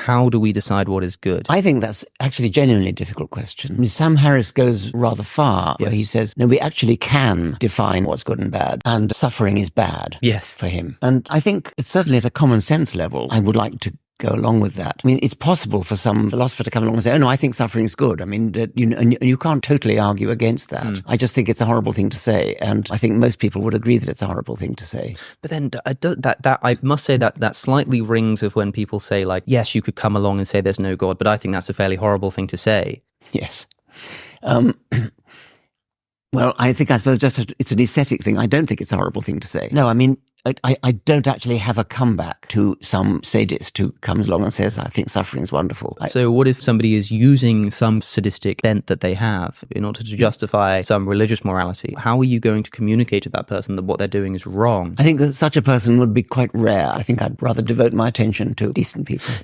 how do we decide what is good? I think that's actually genuinely a difficult question. I mean, Sam Harris goes rather far, where he says, no, we actually can define what's good and bad, and suffering is bad for him. And I think it's certainly at a common sense level, I would like to go along with that. I mean, it's possible for some philosopher to come along and say, oh no, I think suffering is good. I mean, and you can't totally argue against that. I just think it's a horrible thing to say. And I think most people would agree that it's a horrible thing to say. But then I must say that slightly rings of when people say, like, yes, you could come along and say there's no God, but I think that's a fairly horrible thing to say. Yes. Well, I suppose it's an aesthetic thing. I don't think it's a horrible thing to say. No, I mean, I don't actually have a comeback to some sadist who comes along and says, I think suffering is wonderful. So what if somebody is using some sadistic bent that they have in order to justify some religious morality? How are you going to communicate to that person that what they're doing is wrong? I think that such a person would be quite rare. I think I'd rather devote my attention to decent people.